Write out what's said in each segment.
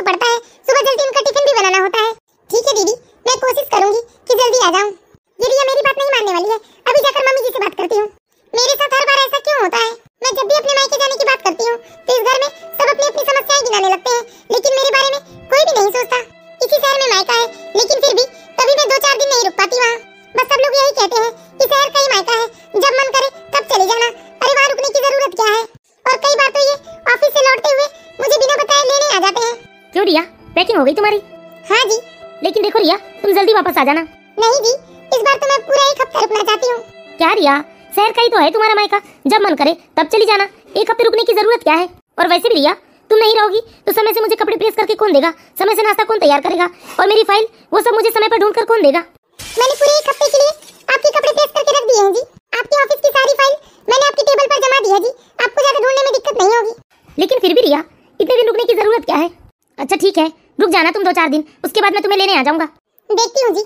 पड़ता है, सुबह जल्दी उनका टिफिन भी बनाना होता है। ठीक है दीदी, मैं कोशिश करूंगी कि जल्दी आ जाऊं। ये रिया मेरी बात नहीं मानने वाली है, अभी जाकर मम्मी जी से बात करती हूँ। मेरे साथ हर बार ऐसा क्यों होता है? मैं जब भी अपने मायके जाने की बात करती हूँ तो इस घर में सब अपनी अपनी समस्याएं गिनाने लगते हैं, लेकिन मेरे बारे में कोई भी नहीं सोचता। इसी शहर में मायका है, लेकिन फिर भी कभी मैं 2-4 दिन नहीं रुक पाती वहाँ। बस सब लोग यही कहते हैं कि शहर का ही मायका है, जब मन करे तब चले जाना। अरे वहाँ रुकने की जरूरत क्या है? और कई बार तो ये ऑफिस से लौटते हुए मुझे बिना बताए लेने आ जाते हैं। क्यों रिया, पैकिंग हो गई तुम्हारी? हाँ जी। लेकिन देखो रिया, तुम जल्दी वापस आ जाना। नहीं जी, इस बार तो मैं पूरा 1 हफ्ता रुकना चाहती हूँ। क्या रिया, शहर का ही तो है तुम्हारा मायका, जब मन करे तब चली जाना। 1 हफ्ते रुकने की जरूरत क्या है? और वैसे भी रिया, तुम नहीं रहोगी तो समय से मुझे कपड़े प्रेस करके कौन देगा? समय से नाश्ता कौन तैयार करेगा? और मेरी फाइल वो सब मुझे समय पर ढूंढ कर कौन देगा? मैंने पूरे 1 हफ्ते के लिए आपके कपड़े प्रेस करके रख दिए हैं जी। आपके ऑफिस की सारी फाइल मैंने आपके टेबल पर जमा दी है जी। आपको ज्यादा ढूंढने में दिक्कत नहीं होगी। लेकिन फिर भी रिया, इतने दिन रुकने की जरूरत क्या है? अच्छा ठीक है, रुक जाना तुम 2-4 दिन, उसके बाद मैं तुम्हें लेने आ जाऊंगा। देखती हूँ जी।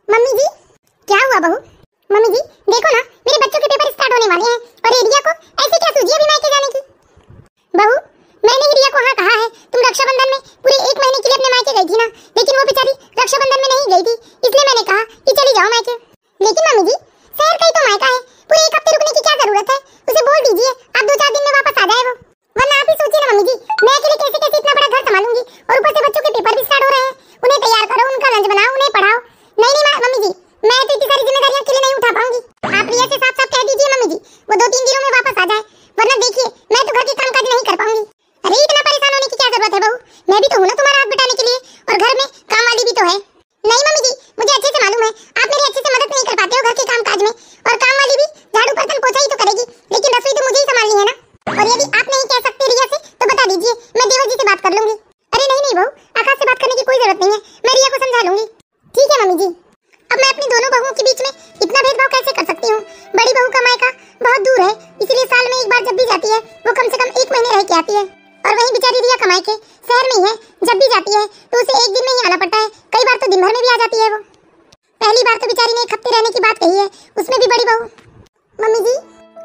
मम्मी जी, क्या हुआ बहू? मम्मी जी देखो ना, मेरे बच्चों के पेपर स्टार्ट होने वाले हैं और रिया को ऐसे क्या सूझी अभी मायके जाने की? बहू, मैंने ही रिया को हाँ कहा है, तुम रक्षाबंधन में पूरे 1 महीने के लिए अपने मायके गई थी ना, लेकिन वो बेचारी रक्षाबंधन में नहीं गई थी, इसलिए मैंने कहा कि चली जाओ मायके। लेकिन मम्मी जी, शहर का ही तो मायका है, पूरे 1 हफ्ते रुकने की क्या जरूरत है? उसे बोल दीजिए आप 2-4 दिन में वापस आ जाए वो। वरना आप ही सोचिए ना मम्मी जी, मैं अकेले कैसे कैसे इतना बड़ा घर संभालूंगी, और ऊपर से बच्चों के पेपर भी स्टार्ट हो रहे हैं। उन्हें तैयार करो, उनका लंच बनाओ, उन्हें पढ़ाओ। नहीं मम्मी जी, मैं तो इतनी सारी जिम्मेदारियां अकेले नहीं उठा पाऊंगी। आप रिया से साफ-साफ कह दीजिए मम्मी जी, वो 2-3 दिनों में वापस आ जाए, वरना देखिए मैं तो घर के कामकाज नहीं कर पाऊंगी। अरे इतना परेशान होने की क्या जरूरत है बहू? मैं भी तो हूं ना तुम्हारा हाथ बटाने के लिए, और घर में काम वाली भी तो है। नहीं मम्मी जी, मुझे अच्छे से मालूम है आप मेरी अच्छे से मदद नहीं कर पाते हो घर के कामकाज में, और काम वाली भी झाड़ू बर्तन पोछा ही तो करेगी, लेकिन रसोई तो मुझे ही संभालनी है ना। और यदि आप नहीं कह सकते रिया से तो बता दीजिए, मैं देवर जी से बात कर लूंगी। अरे नहीं बहू, आकाश से बात करने की कोई जरूरत नहीं है, मैं रिया को समझा लूंगी। ठीक है मम्मी जी। अब मैं अपनी दोनों बहुओं के बीच में इतना भेदभाव कैसे कर सकती हूँ? बड़ी बहू का मायका बहुत दूर है, इसलिए साल में 1 बार जब भी जाती है वो कम से कम 1 महीने रह के आती है, और वहीं बेचारी रिया का मायके शहर में ही है, जब भी जाती है तो उसे 1 दिन में ही आना पड़ता है, कई बार तो दिन भर में भी आ जाती है वो। पहली बार तो बेचारी ने 1 हफ्ते रहने की बात कही है, उसमें भी बड़ी बहू। मम्मी जी।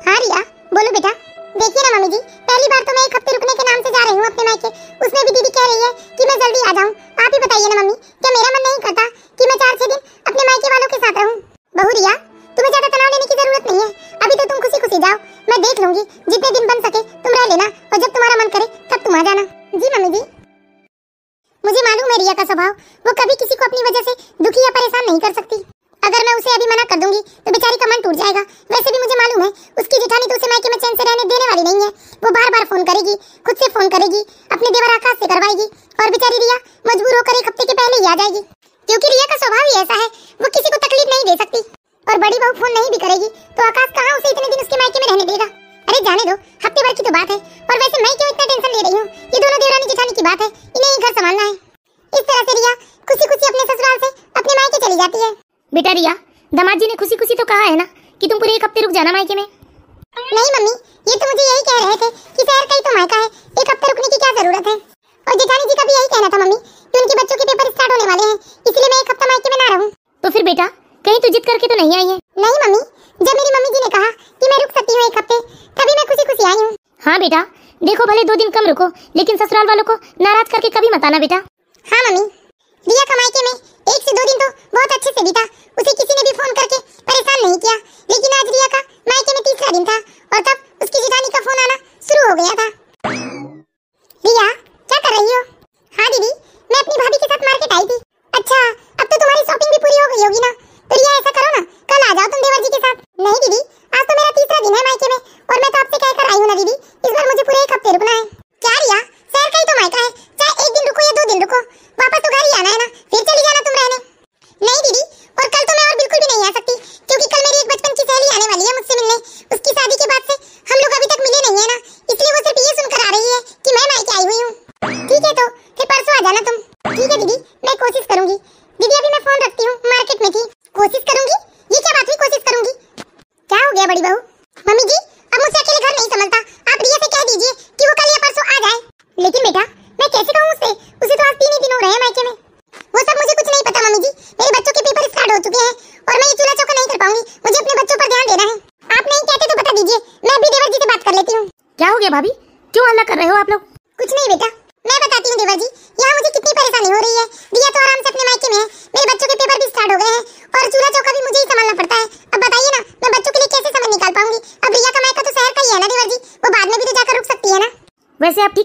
हाँ रिया, बोलो बेटा। देखिए ना मम्मी जी, पहली बार तो मैं 1 हफ्ते रुकने के नाम से जा रही हूँ अपने मायके, उसमें भी दीदी कह रही है कि मैं जल्दी आ जाऊँ। आप ही बताइए ना मम्मी, क्या मेरा मन नहीं करता कि मैं 4-6 दिन अपने मायके वालों के साथ रहूँ? बहू रिया, तुम्हें ज्यादा तनाव लेने की जरूरत नहीं है, अभी तो तुम खुशी खुशी जाओ, मैं देख लूंगी, जितने दिन बन सके तुम रह लेना, और जब तुम्हारा मन करे तब तुम आ जाना। जी मम्मी जी। मुझे मालूम है रिया का स्वभाव, वो कभी किसी को अपनी वजह से दुखी या परेशान नहीं कर सकती। अगर मैं उसे अभी मना कर दूंगी तो बेचारी का मन टूट जाएगा। वैसे भी मुझे मालूम है उसकी जेठानी तो उसे मायके में चैन से रहने देने वाली नहीं है, वो बार-बार फोन करेगी, खुद से फोन करेगी, अपने देवर आकाश से करवाएगी, और बेचारी रिया मजबूर होकर 1 हफ्ते के पहले ही आ जाएगी, क्योंकि रिया का स्वभाव ही ऐसा है, वो किसी को तकलीफ नहीं दे सकती। और बड़ी बहू फोन नहीं भी करेगी तो आकाश कहाँ उसे इतने दिन उसके मायके में रहने देगा? अरे जाने दो, हफ्ते भर की तो बात है, और वैसे मैं क्यों इतना टेंशन ले रही हूँ? ये दोनों देवरानी जेठानी की बात है, इन्हें ही घर संभालना है। इस तरह से रिया खुशी-खुशी अपने ससुराल से अपने मायके चली जाती है। बेटा रिया, दामाद जी ने खुशी-खुशी तो कहा है ना कि तुम पूरे 1 हफ्ते रुक जाना मायके में। नहीं मम्मी, ये तो मुझे यही कह रहे थे कि शहर का ही तो मायका है, 1 हफ्ते रुकने की क्या जरूरत है? और जेठानी जी का भी यही कहना था मम्मी कि उनके बच्चों के पेपर स्टार्ट होने वाले हैं, इसलिए मैं 1 हफ्ता मायके में ना रहूं। तो फिर बेटा, कहीं तो जिद करके तो नहीं आई है? नहीं मम्मी, जब मेरी मम्मी जी ने कहा कि मैं रुक सकती हूँ 1 हफ्ते, तभी मैं खुशी-खुशी आई हूँ। हाँ बेटा, देखो भले 2 दिन कम रुको, लेकिन ससुराल वालों को नाराज करके कभी मत आना बेटा। हाँ मम्मी, रिया का मायके में 1 से 2 दिन तो बहुत अच्छे से बीता, उसे किसी ने भी फोन करके परेशान नहीं किया, लेकिन आज रिया का मायके में 3रा दिन था, और तब उसकी जेठानी का फोन आना शुरू हो गया था। रिया, क्या कर रही हो? हाँ दीदी, मैं अपनी भाभी के साथ मार्केट आई थी। अच्छा, अब तो तुम्हारी शॉपिंग भी पूरी हो गई होगी ना? तो रिया ऐसा करो ना, कल आ जाओ तुम देवर जी के साथ। नहीं दीदी, आज तो मेरा 3रा दिन है मायके में, और मैं तो आपसे कहकर आई हूँ ना दीदी, इस बार मुझे पूरे 1 हफ्ते रुकना है। क्या रिया, शहर का ही तो मायका है, चाहे 1 दिन रुको या 2 दिन रुको, वापस तो घर ही आना है ना, फिर चली जाना तुम रहने। नहीं दीदी, और कल तो मैं और बिल्कुल भी नहीं आ सकती, क्योंकि कल मेरी एक बचपन की सहेली आने वाली है मुझसे मिलने। उसकी शादी के बाद से हम लोग अभी तक मिले नहीं है ना, इसलिए वो सिर्फ ये सुनकर आ रही है कि मैं मायके आई हुई हूँ। ठीक है, तो फिर परसों आ जाना तुम। ठीक है दीदी, मैं कोशिश करूंगी। दीदी अभी मैं फोन रखती हूँ, मार्केट में थी। कोशिश करूंगी? ये क्या बात हुई कोशिश करूंगी? क्या हो गया बड़ी बहू? मम्मी जी, अब मुझसे अकेले घर नहीं संभलता, आप रिया से कह दीजिए कि वो कल या परसों आ जाए। लेकिन बेटा, मैं कैसे कहूँ उसे? उसे तो आज 3 ही दिन हो रहे हैं मायके में। वो सब मुझे कुछ नहीं पता मम्मी जी, मेरे बच्चों के पेपर स्टार्ट हो चुके हैं, और मैं ये चूल्हा चौका नहीं कर पाऊंगी, मुझे अपने बच्चों पर ध्यान देना है। आप नहीं कहते तो बता दीजिए, मैं भी देवर जी से बात कर लेती हूँ। क्या हो गया भाभी, क्यों हल्ला कर रहे हो आप लोग? कुछ नहीं बेटा, मैं बताती हूँ देवर जी, यहाँ मुझे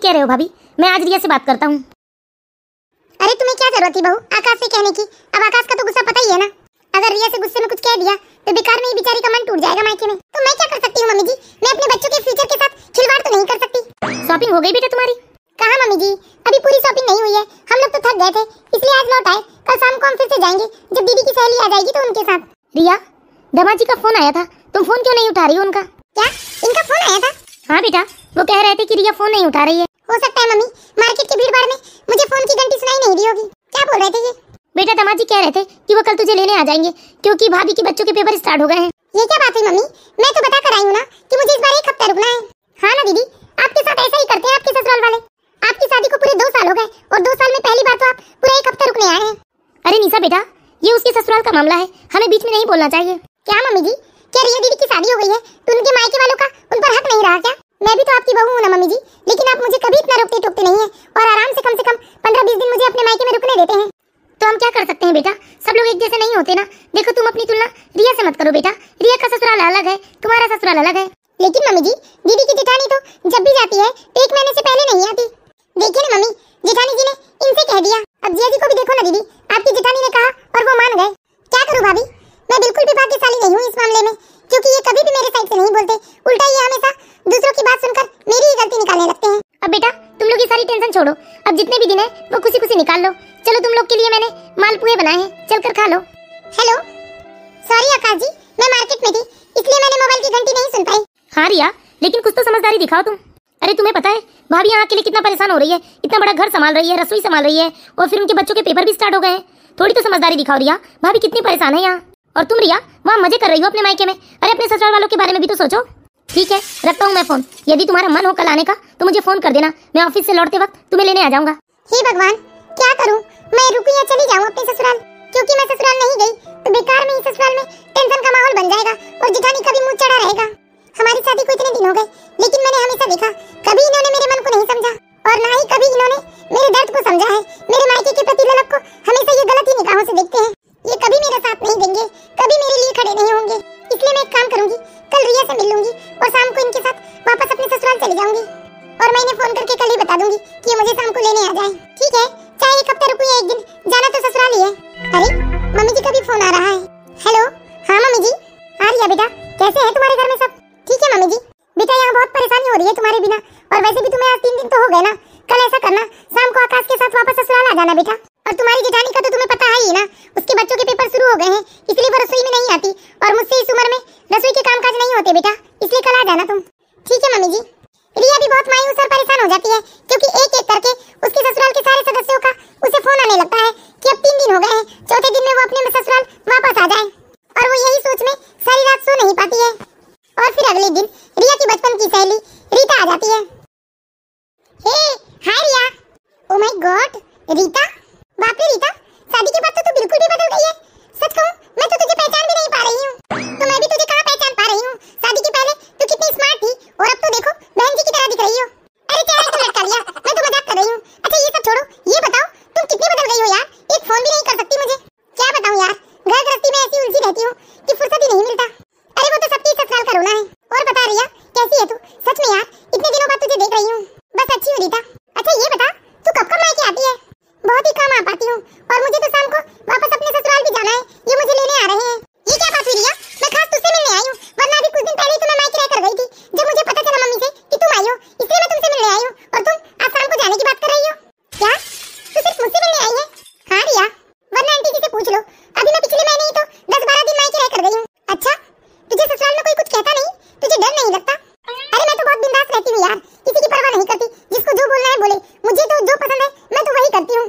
कह रहे हो भाभी? मैं आज रिया से बात करता हूँ। अरे तुम्हें क्या जरूरत थी बहू आकाश से कहने की? अब आकाश का तो गुस्सा पता ही है ना। अगर रिया से गुस्से में कुछ कह दिया तो बेकार में ही बेचारी का मन टूट जाएगा मायके में। तो मैं क्या कर सकती हूँ मम्मी जी? मैं अपने बच्चों के फ्यूचर के साथ खिलवाड़ तो नहीं कर सकती। शॉपिंग हो गई बेटा तुम्हारी? कहाँ मम्मी जी, अभी पूरी शॉपिंग नहीं हुई है। हम लोग तो थक गए थे इसलिए आज लौट आए। कल शाम को हम फिर से जाएंगे जब दीदी की सहेली आ जाएगी तो उनके साथ। रिया, दमाजी का फोन आया था, तुम फोन क्यों नहीं उठा रही हो उनका? क्या इनका फोन आया था? हाँ बेटा, वो कह रहे थे कि रिया फोन नहीं उठा रही है। हो सकता है मम्मी, मार्केट की भीड़-भाड़ में मुझे फोन की घंटी सुनाई नहीं दी होगी। क्या बोल रहे थे ये? बेटा दमाजी कह रहे थे कि वो कल तुझे लेने आ जाएंगे क्योंकि भाभी के बच्चों के पेपर स्टार्ट हो गए हैं। ये क्या बात है मम्मी? मैं तो बता कर आई हूँ ना कि मुझे इस बार 1 हफ्ता रुकना है। हाँ ना दीदी, आपके साथ ऐसा ही करते हैं आपके ससुराल वाले। आपकी शादी को पूरे 2 साल हो गए और 2 साल में पहली बार तो आप पूरा 1 हफ्ता रुकने आए हैं। अरे निशा बेटा, ये उसके ससुराल का मामला है, हमें बीच में नहीं बोलना चाहिए। क्या मम्मी जी, क्या रिया दीदी की शादी हो गई है तो उनके मायके वालों का उन पर हक नहीं रहा क्या? मैं भी तो आपकी बहू हूँ ना मम्मी जी, लेकिन आप मुझे कभी इतना रोकते टोकते नहीं है और आराम से कम 15-20 दिन मुझे अपने मायके में रुकने देते हैं। तो हम क्या कर सकते हैं बेटा, सब लोग एक जैसे नहीं होते ना। देखो तुम अपनी तुलना रिया से मत करो बेटा, रिया का ससुराल अलग है, तुम्हारा ससुराल अलग है। लेकिन मम्मी जी, दीदी की जेठानी तो जब भी जाती है तो 1 महीने से पहले नहीं आती। देखिए ना मम्मी, जेठानी जी ने इनसे कह दिया। अब जिया जी को भी देखो ना दीदी, आपकी जेठानी ने कहा और वो मान गए। क्या करूँ भाभी, मैं बिल्कुल भी भाग्यशाली नहीं हूँ इस मामले में, क्योंकि ये कभी भी मेरे साइड से नहीं बोलते। उल्टा ये हमेशा दूसरों की बात सुनकर मेरी ही गलती निकालने लगते हैं। अब बेटा तुम लोग ये सारी टेंशन छोड़ो, अब जितने भी दिन है वो खुशी खुशी निकाल लो। चलो तुम लोग के लिए मैंने मालपुए बनाए हैं, चलकर खा लो। हेलो, सॉरी आकाश जी, मैं मार्केट में थी इसलिए मैंने मोबाइल की घंटी नहीं सुन पाई। हाँ रिया, लेकिन कुछ तो समझदारी दिखाओ तुम। अरे तुम्हें पता है भाभी यहाँ के लिए कितना परेशान हो रही है, इतना बड़ा घर संभाल रही है, रसोई संभाल रही है और फिर उनके बच्चों के पेपर भी स्टार्ट हो गए हैं। थोड़ी तो समझदारी दिखाओ रिया, भाभी कितनी परेशान है यहाँ। और तुम रिया वहाँ मजे कर रही हो अपने मायके में, अरे अपने ससुराल वालों के बारे में भी तो सोचो। ठीक है, रखता हूँ मैं फोन। यदि तुम्हारा मन हो कल आने का तो मुझे फोन कर देना, मैं ऑफिस से लौटते वक्त तुम्हें लेने आ जाऊंगा। हे भगवान, क्या करूँ? मैं रुकूं या चली जाऊँ अपने ससुराल? क्योंकि मैं ससुराल नहीं गई तो बेकार में ही ससुराल में टेंशन का माहौल बन जाएगा और जेठानी का भी मुंह चढ़ा रहेगा। हमारी शादी को इतने दिन हो गए, लेकिन मैंने हमेशा देखा कभी इन्होंने मेरे मन को नहीं समझा और ना ही कभी इन्होंने मेरे दर्द को समझा है। मेरे मायके के प्रति ललक को हमेशा ये गलत ही निगाहों से देखते हैं। ये कभी मेरा साथ नहीं देंगे, कभी मेरे लिए खड़े नहीं होंगे। इसलिए मैं एक काम करूंगी, कल रिया से मिल लूंगी और शाम को इनके साथ वापस अपने ससुराल चली जाऊंगी और मैं इन्हें फोन करके कल ही बता दूंगी कि ये मुझे शाम को लेने आ जाए। ठीक है, चाहे 1 हफ्ता रुकूं या 1 दिन, जाना तो ससुराल ही है। अरे मम्मी जी का भी फोन आ रहा है। हेलो, हाँ मम्मी जी। हाँ रिया बेटा, कैसे है तुम्हारे घर में सब? ठीक है मम्मी जी। बेटा यहाँ बहुत परेशानी हो रही है तुम्हारे बिना, और वैसे भी तुम्हें आज 3 दिन तो हो गए ना। कल ऐसा करना, शाम को आकाश के साथ वापस ससुराल आ जाना बेटा। और तुम्हारी जेठानी का तो तुम्हें पता है ही ना, उसके बच्चों के पेपर शुरू हो गए हैं इसलिए वो रसोई में नहीं आती और मुझसे इस उम्र में रसोई के कामकाज नहीं होते बेटा, इसलिए कल आ जाना तुम। ठीक है मम्मी जी। रिया भी बहुत मायूस और परेशान हो जाती है क्योंकि एक एक करके उसके ससुराल के सारे सदस्यों का उसे फोन आने लगता है कि अब 3 दिन हो गए हैं, चौथे दिन में वो अपने ससुराल वापस आ जाए। और वो यही सोच में सारी रात सो नहीं पाती है। और फिर अगले दिन रिया की बचपन की सहेली रीता आ जाती है। हे हाय रिया। ओ माय गॉड रीता, बाप रे रीता, शादी के बाद तो तू बिल्कुल भी बदल गई है। सच कहूं मैं तो तुझे पहचान भी नहीं पा रही हूँ। तो मैं भी तुझे कहाँ पहचान पा रही हूँ? शादी के पहले तू कितनी स्मार्ट थी और अब तो देखो बहन जी की तरह दिख रही हो। अरे चेहरा क्यों लटका लिया? मैं तो मजाक कर रही हूँ। अच्छा ये सब छोड़ो, ये बताओ तुम कितनी बदल गई हो यार? एक फोन भी नहीं कर सकती मुझे? क्या बताऊँ यार, घर गृहस्थी में ऐसी उलझी रहती हूँ कि फुर्सत ही नहीं मिलता। अरे वो तो सबकी ससुराल का रोना है। और बता रिया, कैसी है तू? सच में यार इतने दिनों बाद तुझे देख रही हूँ। बस अच्छी हूँ रीता। अच्छा ये बता, तू कब कब मायके आती है? बहुत ही कम आ पाती हूँ और मुझे तो शाम को वापस अपने ससुराल भी जाना है, ये मुझे लेने आ रहे हैं। ये क्या बात हुई रिया? मैं खास तुझसे मिलने आई हूँ, वरना अभी कुछ दिन पहले ही तो मैं मायके रहकर गई थी। जब मुझे पता चला मम्मी से कि तुम आई हो, इसलिए मैं तुमसे मिलने आई हूँ और तुम आज शाम को जाने की बात कर रही हो। क्या तू सिर्फ मुझसे मिलने आई है? हाँ रिया, वरना आंटी जी से पूछ लो, अभी मैं पिछले महीने ही तो 10-12 दिन मायके रहकर गई हूँ। अच्छा, तुझे ससुराल में कोई कुछ कहता नहीं? तुझे डर नहीं लगता? अरे मैं तो बहुत बिंदास रहती हूँ यार, किसी की परवाह नहीं करती। जिसको जो बोलना है बोले, मुझे तो जो पसंद है मैं तो वही करती हूँ।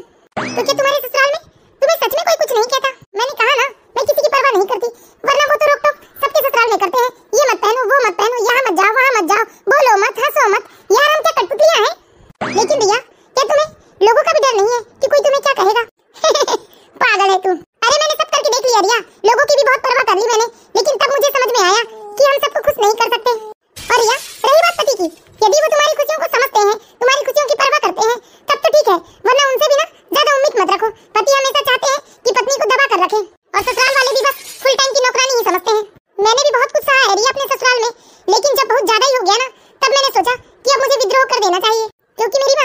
तो क्या तुम्हारे ससुराल में तुम्हें सच में कोई कुछ नहीं कहता? मैंने कहा ना, मैं किसी की परवाह नहीं करती, वरना वो तो रोक-टोक सबके ससुराल में करते हैं। ये मत पहनो, वो मत पहनो, यहाँ मत जाओ, वहाँ मत जाओ, बोलो मत, हंसो मत। यार हम क्या कठपुतलियाँ हैं? लेकिन भैया, क्या तुम्हें लोगों का भी डर नहीं है कि कोई तुम्हें क्या कहेगा? पागल है तू। अरे मैंने सब करके देख लिया रिया, लोगों की भी बहुत परवाह कर ली मैंने, लेकिन तब मुझे समझ में आया कि हम सबको खुश नहीं कर सकते। और रिया, रही बात पति की, यदि वो तुम्हारी खुशियों को समझते हैं, तुम्हारी खुशियों की परवाह करते हैं, तब तो ठीक है, वरना उनसे भी ना ज्यादा उम्मीद मत रखो। पति हमेशा चाहते हैं कि पत्नी को दबा कर रखें और ससुराल वाले भी बस फुल टाइम की नौकरानी ही समझते हैं। मैंने भी बहुत कुछ सहा है रिया अपने ससुराल में, लेकिन जब बहुत ज्यादा ही हो गया ना, तब मैंने सोचा कि अब मुझे विद्रोह कर देना चाहिए, क्योंकि मेरी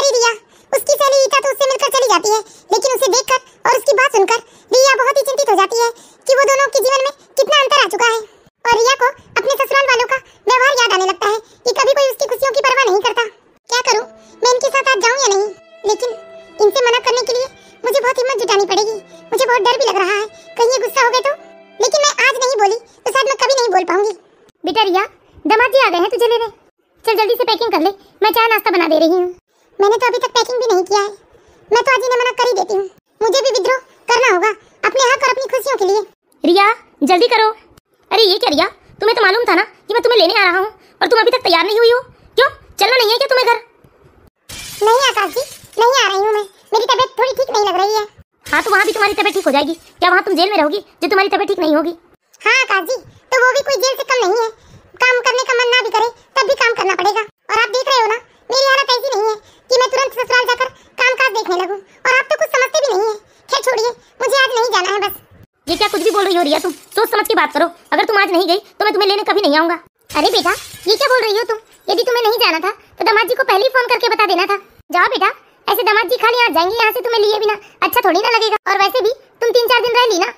बेचारी रिया, उसकी सहेली रीता तो उससे मिलकर चली जाती है, लेकिन उसे देखकर और उसकी बात सुनकर रिया बहुत ही चिंतित हो जाती है कि वो दोनों के जीवन में कितना अंतर आ चुका है। और रिया को अपने ससुराल वालों का व्यवहार याद आने लगता है कि कभी कोई उसकी खुशियों की परवाह नहीं करता। क्या करूं, मैं इनके साथ आज जाऊं या नहीं? लेकिन इनसे मना करने के लिए मुझे बहुत हिम्मत जुटानी पड़ेगी। मुझे बहुत डर भी लग रहा है, कहीं ये गुस्सा हो गए तो। लेकिन मैं आज नहीं बोली तो शायद मैं कभी नहीं बोल पाऊंगी। बेटा रिया, दामाद जी आ गए हैं तुझे लेने। चल जल्दी से पैकिंग कर ले, मैं चाय नाश्ता बना दे रही हूँ। मैंने तो अभी तक पैकिंग भी नहीं किया है। मैं तो आज इन्हें मना कर ही देती हूँ। मुझे भी विद्रोह करना होगा अपने हक और अपनी खुशियों के लिए। रिया जल्दी करो। अरे ये क्या रिया, तुम्हें तो मालूम था ना कि मैं तुम्हें लेने आ रहा हूँ और तुम अभी तक तैयार नहीं हुई हो। क्यों, चलना नहीं है क्या तुम्हें घर? नहीं आकाश जी, नहीं आ रही हूँ मैं। मेरी तबीयत थोड़ी ठीक नहीं लग रही है। हाँ तो वहाँ भी तुम्हारी तबीयत ठीक हो जाएगी। क्या वहाँ तुम जेल में रहोगी जो तुम्हारी तबीयत ठीक नहीं होगी? हाँ आकाश जी, तो वो भी कोई जेल से कम नहीं है। काम करने का मन ना भी करे तब भी काम करना पड़ेगा। और आप देख रहे हो ना, मेरी हालत ऐसी नहीं है कि मैं तुरंत ससुराल जाकर कामकाज देखने लगूं। और आप तो कुछ समझते भी नहीं है। खैर छोड़िए, मुझे आज नहीं जाना है बस। ये क्या कुछ भी बोल रही हो रिया, तुम सोच समझ के बात करो। अगर तुम आज नहीं गई तो मैं तुम्हें लेने कभी नहीं आऊंगा। अरे बेटा, ये क्या बोल रही हो तुम? यदि तुम्हें नहीं जाना था तो दामाद जी को पहले ही फोन करके बता देना था। जाओ बेटा, ऐसे दामाद जी खाली आ जाएंगे यहाँ से तुम्हें लिए बिना, अच्छा थोड़ी ना लगेगा। और वैसे भी तुम 3-4 दिन रह ली ना,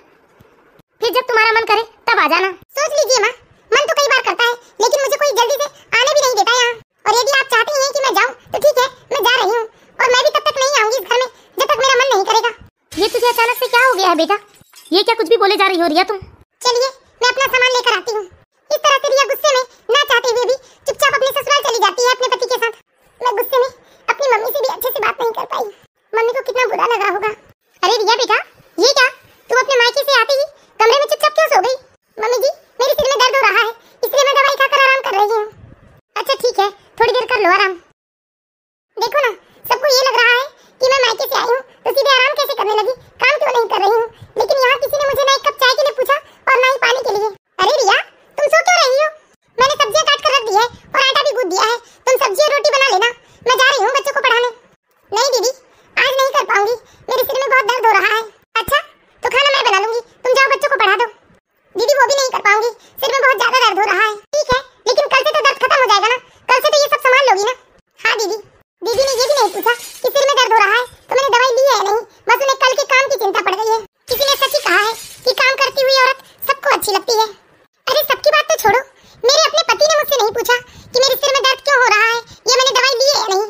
फिर जब तुम्हारा मन करे तब आ जाना। सोच लीजिए माँ, मन तो कई बार करता है लेकिन मुझे कोई जल्दी से आने भी नहीं देता यहाँ। और यदि आप चाहती हैं कि मैं जाऊँ तो ठीक है, मैं जा रही हूँ। और मैं भी तब तक नहीं आऊंगी इस घर में जब तक मेरा मन नहीं करेगा। ये तुझे अचानक से क्या हो गया है बेटा? ये क्या कुछ भी बोले जा रही हो रिया तुम? चलिए मैं अपना सामान लेकर आती हूँ। इस तरह से रिया गुस्से में ना चाहते हुए भी चुपचाप अपने ससुराल चली जाती है अपने पति के साथ। मैं गुस्से में अपनी मम्मी से भी अच्छे से बात नहीं कर पाई। मम्मी को कितना बुरा लगा होगा। अरे रिया बेटा, ये क्या, तुम अपने मायके से आते ही कमरे में चुपचाप क्यों सो गई? मम्मी जी, मेरे सिर में दर्द हो रहा है, इसलिए मैं दवाई खाकर आराम कर रही हूँ। अच्छा ठीक है, थोड़ी देर कर लो आराम। देखो ना, सबको ये लग रहा है कि मैं मायके से आई हूँ तो सीधे आराम कैसे करने लगी, काम क्यों नहीं कर रही हूँ। लेकिन यहाँ किसी ने मुझे ना एक कप चाय के लिए पूछा और ना ही पानी के लिए। अरे रिया, तुम सो क्यों रही हो? मैंने सब्जियां काट कर रख दी है और आटा भी गूंथ दिया है। तुम सब्जी और रोटी बना लेना, मैं जा रही हूँ बच्चों को पढ़ाने। नहीं दीदी, आज नहीं कर पाऊंगी, मेरे सिर में बहुत दर्द हो रहा है। अच्छा तो खाना मैं बना लूंगी, तुम जाओ बच्चों को पढ़ा दो। दीदी वो भी नहीं कर पाऊंगी, सिर में बहुत ज्यादा दर्द हो रहा है। ठीक है, लेकिन कल से तो दर्द खत्म हो जाएगा ना, कल से तो ये सब संभाल लोगी ना? हाँ दीदी। दीदी ने ये भी नहीं पूछा कि सिर में दर्द हो रहा है तो मैंने दवाई ली है या नहीं, बस उन्हें कल के काम की चिंता पड़ गई है। किसी ने सच ही कहा है कि काम करती हुई औरत सबको अच्छी लगती है। अरे सबकी बात तो छोड़ो, मेरे अपने पति ने मुझसे नहीं पूछा कि मेरे सिर में दर्द क्यों हो रहा है या मैंने दवाई ली है या नहीं।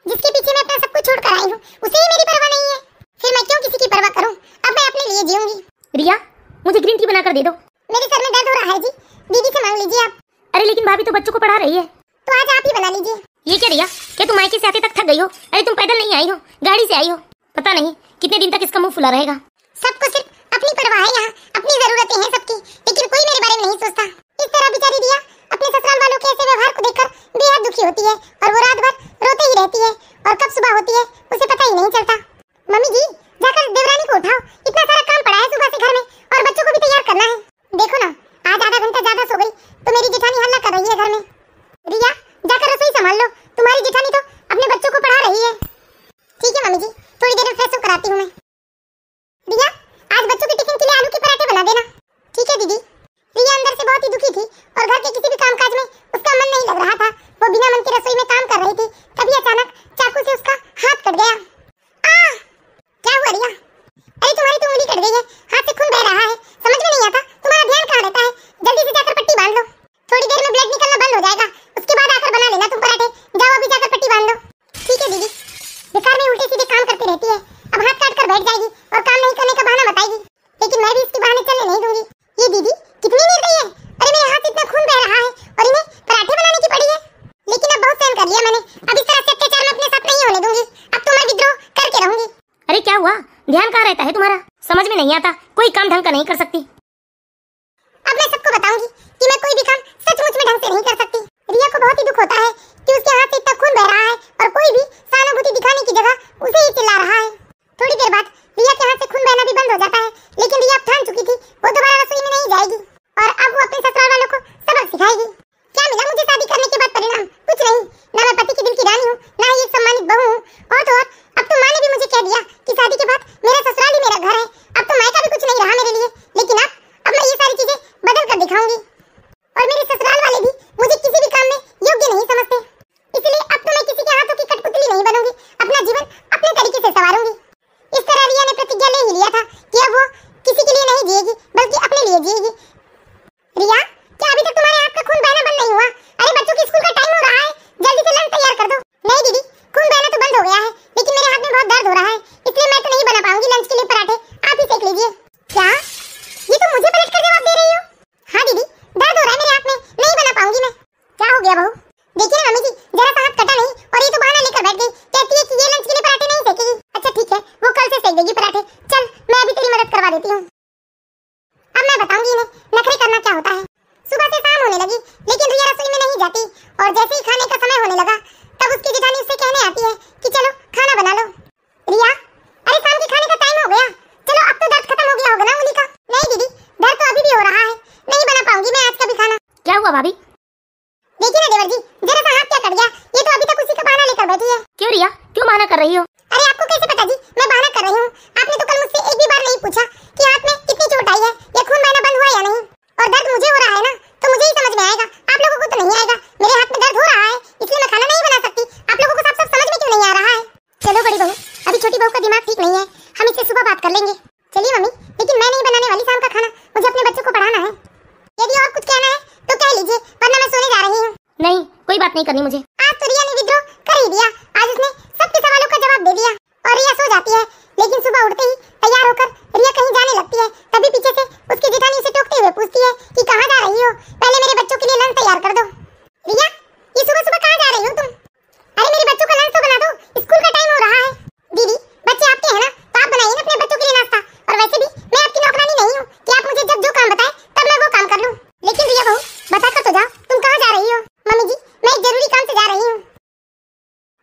जिसके पीछे मैं अपना सब कुछ छोड़ कर आई हूँ उसे ही मेरी परवाह नहीं है, फिर मैं क्यों किसी की परवाह करूँ? अब मैं अपने लिए जीऊंगी। रिया मुझे ग्रीन टी बना कर दे दो। मेरे सर में दर्द हो रहा है जी, दीदी से मांग लीजिए आप। अरे लेकिन भाभी तो बच्चों को पढ़ा रही है। तो आज आप ही बना लीजिए। ये क्या रिया, क्या तुम मायके से आते तक थक गई हो? अरे तुम पैदल नहीं आई हो, गाड़ी से आई हो। पता नहीं कितने दिन तक इसका मुंह फुला रहेगा। सबको सिर्फ अपनी परवाह है यहाँ, अपनी जरूरतें हैं सबकी, लेकिन कोई मेरे बारे में नहीं सोचता। इस तरह बेचारी रिया अपने ससुराल वालों के ऐसे व्यवहार को देखकर बेहद दुखी होती है और वो रात भर रोते ही रहती है और कब सुबह होती है उसे पता ही नहीं चलता। मम्मी जी, जाकर देवरानी को उठाओ, इतना सारा काम पड़ा है सुबह से घर में और बच्चों को भी तैयार करना है। देखो ना, आज आधा घंटा ज्यादा सो गई तो मेरी जेठानी हल्ला कर रही है घर में। रिया जाकर रसोई संभाल लो, तुम्हारी जेठानी तो अपने बच्चों को पढ़ा रही है। ठीक है मम्मी जी, थोड़ी देर में फ्रेश होकर आती हूँ मैं। रिया आज बच्चों के टिफिन के लिए आलू के पराठे बना देना। ठीक है दीदी। रिया अंदर से बहुत ही दुखी थी और घर के किसी भी कामकाज में उसका मन नहीं लग रहा था। वो बिना मन के रसोई में काम कर रही थी, तभी अचानक चाकू से उसका हाथ कट गया। क्या हुआ रिया? अरे तुम्हारी तो उंगली कट गई है, हाथ से खून बह रहा है। समझ में नहीं आता तुम्हारा ध्यान कहाँ रहता है। जल्दी से जाकर पट्टी बांध लो, थोड़ी देर में ब्लड निकलना बंद हो जाएगा, उसके बाद आकर बना लेना तुम पराठे। जाओ अभी जाकर पट्टी बांध लो। ठीक है दीदी। बेकार में उल्टे सीधे काम करती रहती है, अब हाथ काट कर बैठ जाएगी और काम नहीं करने का बहाना बताएगी, लेकिन मैं भी इसके बहाने चलने नहीं दूंगी। ये दीदी कितनी निर्दयी है। अरे मेरे हाथ इतना खून बह रहा है और इन्हें पराठे बनाने की पड़ी है। लेकिन अब बहुत सहन कर लिया मैंने, अब इस तरह से अत्याचार मैं अपने साथ नहीं होने दूंगी। अब तो मैं विद्रोह करके रहूंगी। अरे क्या हुआ, ध्यान कहाँ रहता है तुम्हारा? समझ में नहीं आता, कोई काम ढंग का नहीं कर सकती। अब मैं सबको बताऊंगी कि मैं कोई भी काम सचमुच में ढंग से नहीं कर सकती। रिया को बहुत ही दुख होता है कि उसके हाथ से इतना खून बह रहा है और कोई भी सहानुभूति दिखाने की जगह उसे ही चिल्ला रहा है। थोड़ी देर बाद रिया के हाथ से खून बहना भी बंद हो जाता है, लेकिन रिया अब ठान चुकी थी वो दोबारा रसोई में नहीं जाएगी और अब वो अपने ससुराल वालों को सबक सिखाएगी। क्या मिला मुझे शादी करने के बाद परिणाम? कुछ नहीं, ना मैं पति के दिल की रानी हूँ, ना ही एक सम्मानित बहू हूँ। और तो और अब तो माँ ने भी मुझे कह दिया कि शादी के बाद मेरा ससुराल ही मेरा घर है। अब तो मायका भी कुछ नहीं रहा मेरे लिए। लेकिन अब मैं ये सारी चीजें बदल कर दिखाऊंगी और मेरे ससुराल वाले भी मुझे किसी भी काम में योग्य नहीं समझते। इसलिए अब तो मैं किसी के हाथों की कठपुतली कि चलो खाना बना लो। रिया, अरे शाम के खाने का टाइम हो गया, चलो अब तो दर्द खत्म हो गया होगा ना उंगली का। नहीं दीदी, दर्द तो अभी भी हो रहा है, नहीं बना पाऊंगी मैं आज का भी खाना। क्या हुआ भाभी? देखिए ना देवर जी, जरा सा हाथ क्या कट गया, ये तो अभी तक उसी का बहाना लेकर बैठी है। क्यों रिया, क्यों बहाना कर रही हो? अरे आपको कैसे पता जी मैं बहाना कर रही हूँ? आपने तो कल मुझसे एक भी बार नहीं पूछा कि हाथ में कितनी चोट आई है या खून बहना बंद हुआ या नहीं। और दर्द मुझे हो रहा है ना, तो मुझे ही समझ में आएगा, आप लोगों को तो नहीं आएगा। मेरे हाथ में दर्द हो रहा है इसलिए मैं खाना नहीं बना सकती, आप लोगों को सब समझ में क्यों नहीं आ रहा है? चलो बड़ी बहू, अभी छोटी बहू का दिमाग ठीक नहीं है, हम इससे सुबह बात कर लेंगे। चलिए मम्मी, लेकिन मैं नहीं बनाने वाली शाम का खाना, मुझे अपने बच्चों को पढ़ाना है। यदि और कुछ कहना है तो कह लीजिए, वरना मैं सोने जा रही हूँ। नहीं, कोई बात नहीं करनी मुझे। आज तो रिया ने विद्रोह कर ही दिया, आज उसने सबके सवालों का जवाब दे दिया और रिया सो जाती है। लेकिन सुबह उठते ही तैयार होकर रिया कहीं जाने लगती है, तभी पीछे से उसकी जेठानी उसे टोकते हुए पूछती है कि कहाँ जा रही हो, पहले मेरे बच्चों के लिए लंच तैयार कर दो। रिया, ये सुबह सुबह कहाँ जा रही हो तुम? अरे मेरे बच्चों का लंच तो बना दो, स्कूल का टाइम हो रहा है। दीदी, बच्चे आपके हैं ना, तो आप बनाइए ना अपने बच्चों के लिए नाश्ता। और वैसे भी मैं आपकी नौकरानी नहीं हूँ कि आप मुझे जब जो काम बताएं तब मैं वो काम कर लूँ। लेकिन रिया बहू, बता कर तो जाओ, तुम कहाँ जा रही हो? मम्मी जी, मैं एक जरूरी काम से जा रही हूँ।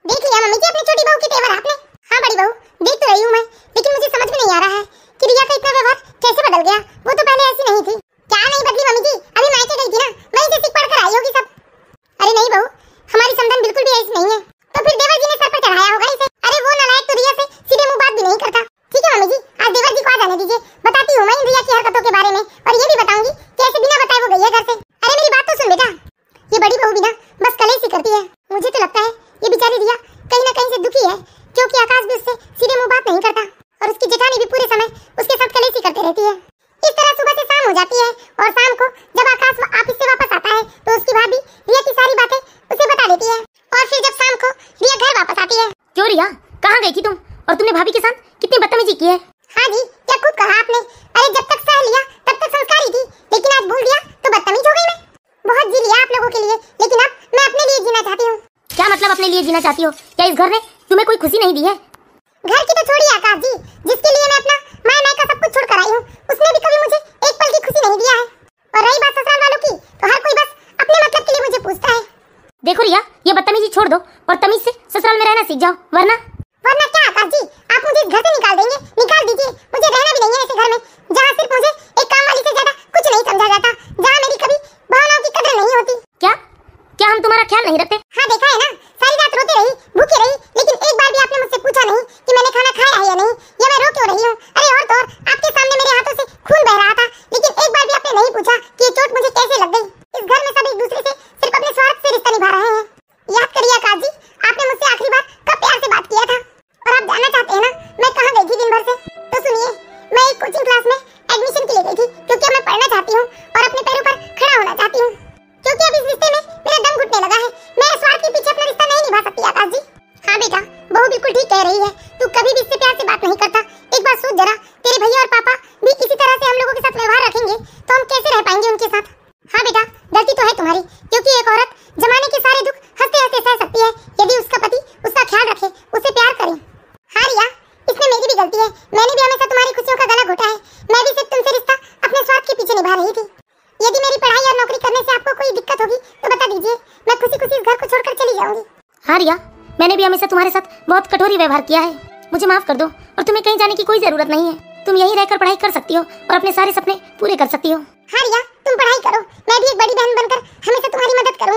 देख लिया मम्मी जी अपनी छोटी बहू के तेवर आपने? हाँ बड़ी बहू, देख तो रही हूँ मैं, लेकिन मुझे समझ में नहीं आ रहा है कि रिया का इतना व्यवहार कैसे बदल गया। वो तो पहले ऐसी नहीं थी। क्या नहीं बदली मम्मी जी, अभी मायके गई थी ना, वहीं से सीख पढ़ कर आई होगी सब। अरे नहीं बहू, हमारी समधन बिल्कुल भी ऐसी नहीं है। तो फिर देवर जी ने सर पर चढ़ाया होगा इसे। अरे वो नालायक तो रिया से सीधे मुंह बात भी नहीं करता। ठीक है मम्मी जी, आज देवर जी को आ जाने दीजिए, बताती हूँ मैं इन रिया की हरकतों के बारे में, और ये भी बताऊंगी कि ऐसे बिना बताए वो गई है घर से। अरे मेरी बात तो सुन बेटा, ये बड़ी बहू भी ना बस कलेश ही करती है। मुझे तो लगता है ये बेचारी रिया कहीं ना कहीं से दुखी है, क्योंकि आकाश भी उससे सीधे मुंह बात नहीं करता और उसकी जेठानी भी पूरे समय उसके साथ कलेश ही करती रहती है। इस तरह सुबह से शाम हो जाती है और शाम को जब आकाश ऑफिस से वापस आता है तो उसकी भाभी रिया की सारी बातें उसे बता देती है। और फिर जब शाम को रिया घर वापस आती है। क्यों रिया, कहाँ गई थी तुम? और तुमने भाभी के साथ कितनी बदतमीजी की है? हाँ जी, क्या खूब कहा आपने। अरे जब तक सह लिया तब तक संस्कारी थी, लेकिन आज भूल दिया तो बदतमीज हो गई मैं। बहुत जी लिया आप लोगों के लिए, लेकिन अब मैं अपने लिए जीना चाहती हूँ। क्या मतलब अपने लिए जीना चाहती हो? क्या इस घर ने तुम्हें कोई खुशी नहीं दी है? घर की तो छोड़िए आकाश जी, जिसके लिए मैं अपना माय माय का सब कुछ छोड़ कर आई हूँ, उसने भी कभी मुझे एक पल की खुशी नहीं दिया है। और रही बात ससुराल वालों की, तो हर कोई बस अपने मतलब के लिए मुझे पूछता है। देखो रिया, ये बदतमीजी छोड़ दो और तमीज से ससुराल में रहना सीख जाओ, वरना क्या आकाश जी, आप मुझे इस घर से निकाल देंगे? निकाल दीजिए, मुझे रहना भी नहीं है ऐसे घर में जहाँ सिर्फ मुझे एक काम वाली से ज्यादा कुछ नहीं समझा जाता, जहाँ मेरी कभी भावनाओं की कदर नहीं होती। क्या हम तुम्हारा ख्याल नहीं रखते? हाँ देखा है ना, सारी रात रोती रही, भूखी रही, लेकिन एक बार भी आपने मुझसे पूछा नहीं कि मैंने खाना खाया है या नहीं, या मैं रो क्यों रही हूँ। अरे और तो और, आपके सामने मेरे हाथों से खून बह रहा था, लेकिन एक बार भी आपने नहीं पूछा कि ये चोट मुझे कैसे लग गई। इस घर में सब एक दूसरे से सिर्फ अपने स्वार्थ से रिश्ता निभा रहे हैं। याद करिए आकाश जी, आपने मुझसे आखिरी बार कब प्यार से बात किया था? और आप जानना चाहते हैं ना मैं कहाँ गई थी दिन भर से? तो सुनिए, मैं एक कोचिंग क्लास में एडमिशन के लिए गई थी, क्योंकि मैं पढ़ना चाहती हूँ और अपने पैरों पर खड़ा होना चाहती हूँ, क्योंकि अब इस रिश्ते में मेरा दम घुटने लगा है। मैं स्वार्थ के पीछे अपना रिश्ता नहीं निभा सकती आकाश जी। हाँ बेटा, बहू बिल्कुल ठीक कह रही है, तू कभी भी इससे प्यार से बात नहीं करता। एक बार सोच जरा, तेरे भैया और पापा भी इसी तरह से हम लोगों के साथ व्यवहार रखेंगे तो हम कैसे रह पाएंगे उनके साथ? हाँ बेटा, गलती तो है तुम्हारी, क्योंकि एक औरत जमाने के सारे दुख हंसते हंसते सह सकती है यदि उसका पति उसका ख्याल रखे, उसे प्यार करे। हाँ रिया, इसमें मेरी भी गलती है, मैंने भी हमेशा तुम्हारी खुशियों का गला घोटा है। मैं भी सिर्फ तुमसे रिश्ता अपने स्वार्थ के पीछे निभा रही थी। यदि मेरी पढ़ाई और नौकरी करने से आपको कोई दिक्कत होगी तो बता दीजिए, मैं खुशी खुशी इस घर को छोड़कर चली जाऊंगी। हाँ रिया, मैंने भी हमेशा तुम्हारे साथ बहुत कठोरी व्यवहार किया है, मुझे माफ कर दो और तुम्हें कहीं जाने की कोई जरूरत नहीं है। तुम यहीं रहकर पढ़ाई कर सकती हो और अपने सारे सपने पूरे कर सकती हो। हाँ रिया, तुम पढ़ाई करो, मैं भी एक बड़ी बहन बनकर हमेशा तुम्हारी मदद करूंगी।